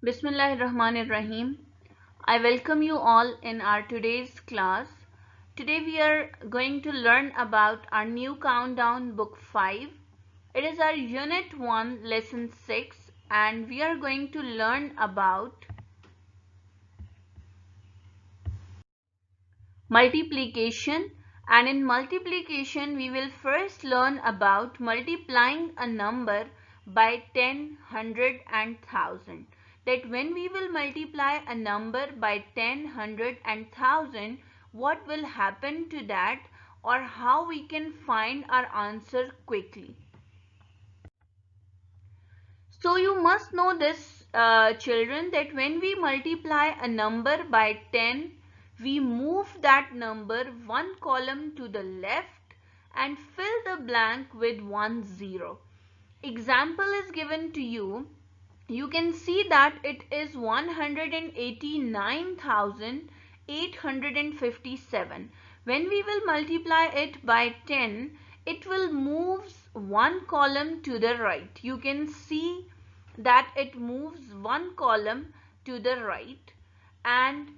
Bismillahirrahmanirrahim. I welcome you all in our today's class. Today we are going to learn about our new countdown book 5. It is our unit 1 lesson 6 and we are going to learn about multiplication, and in multiplication we will first learn about multiplying a number by 10, 100 and 1000. That when we will multiply a number by 10, 100 and 1000, what will happen to that, or how we can find our answer quickly. So you must know this, children, that when we multiply a number by 10, we move that number one column to the left and fill the blank with 10. Example is given to you. You can see that it is 189,857. When we will multiply it by 10, it will move one column to the right. You can see that it moves one column to the right, and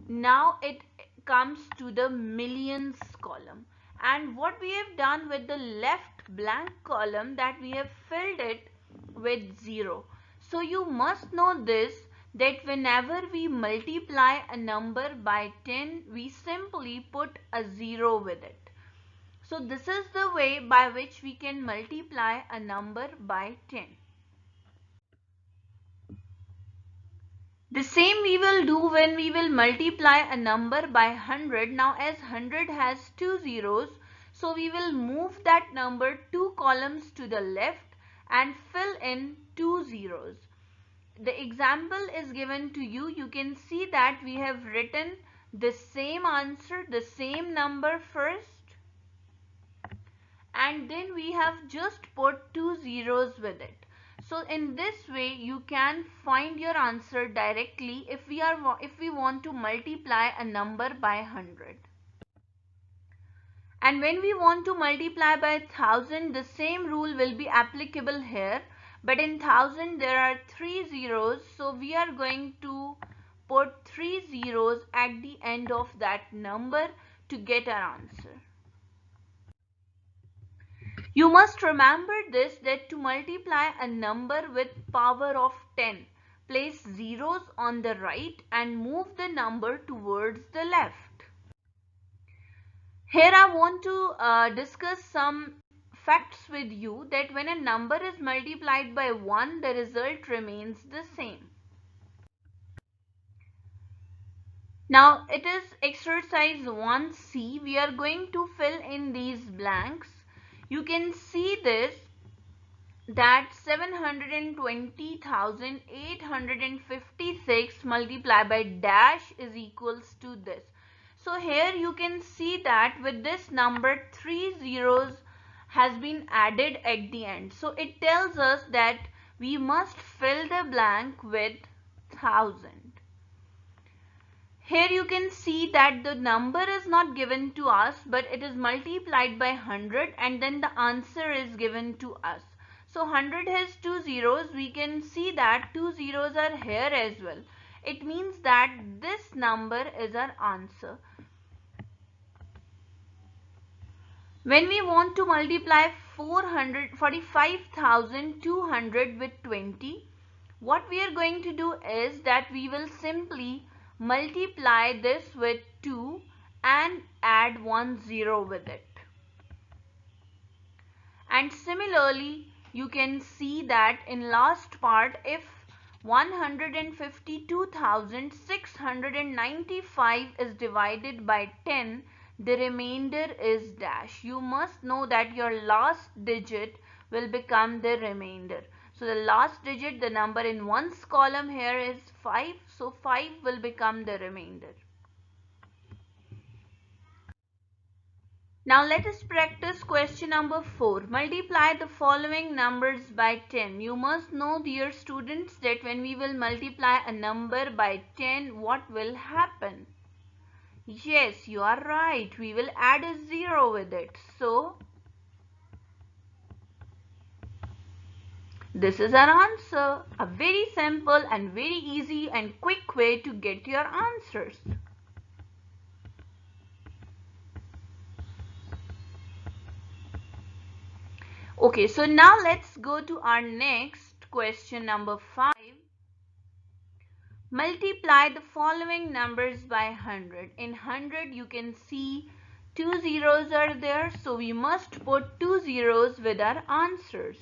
now it comes to the millions column. And what we have done with the left blank column, that we have filled it with 0. So you must know this, that whenever we multiply a number by 10, we simply put a 0 with it. So this is the way by which we can multiply a number by 10. The same we will do when we will multiply a number by 100. Now as 100 has two zeros, so we will move that number two columns to the left and fill in two zeros. The example is given to you. You can see that we have written the same answer, the same number first, and then we have just put two zeros with it. So in this way you can find your answer directly if we want to multiply a number by 100. And when we want to multiply by 1000, the same rule will be applicable here, but in 1000 there are three zeros, so we are going to put three zeros at the end of that number to get our answer. You must remember this, that to multiply a number with power of 10, place zeros on the right and move the number towards the left. Here I want to discuss some facts with you, that when a number is multiplied by 1, the result remains the same. Now it is exercise 1C. We are going to fill in these blanks. You can see this, that 720,856 multiplied by dash is equals to this. So here you can see that with this number three zeros has been added at the end. So it tells us that we must fill the blank with 1000. Here you can see that the number is not given to us, but it is multiplied by 100 and then the answer is given to us. So 100 has two zeros. We can see that two zeros are here as well. It means that this number is our answer. When we want to multiply 45,200 with 20, what we are going to do is that we will simply multiply this with 2 and add 1 0 with it. And similarly, you can see that in last part, if 152,695 is divided by 10, the remainder is dash. You must know that your last digit will become the remainder. So the last digit, the number in one's column here is 5. So 5 will become the remainder. Now let us practice question number 4. Multiply the following numbers by 10. You must know, dear students, that when we will multiply a number by 10, what will happen? Yes, you are right. We will add a 0 with it. So This is our answer. A very simple and very easy and quick way to get your answers. Okay, so now let's go to our next question, number 5. Multiply the following numbers by 100. In 100 you can see 2 zeros are there, so we must put 2 zeros with our answers.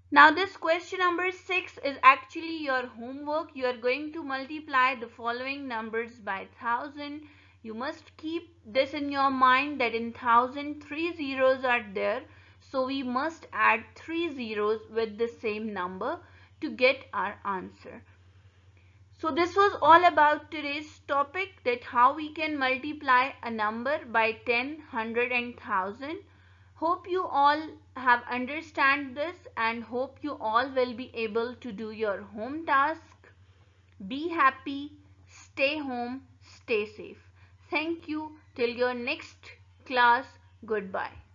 Now this question number 6 is actually your homework. You are going to multiply the following numbers by 1000. You must keep this in your mind that in 1000 3 zeros are there. So we must add 3 zeros with the same number to get our answer. So this was all about today's topic, that how we can multiply a number by 10, 100 and 1000. Hope you all have understand this and hope you all will be able to do your home task. Be happy, stay home, stay safe. Thank you. Till your next class. Goodbye.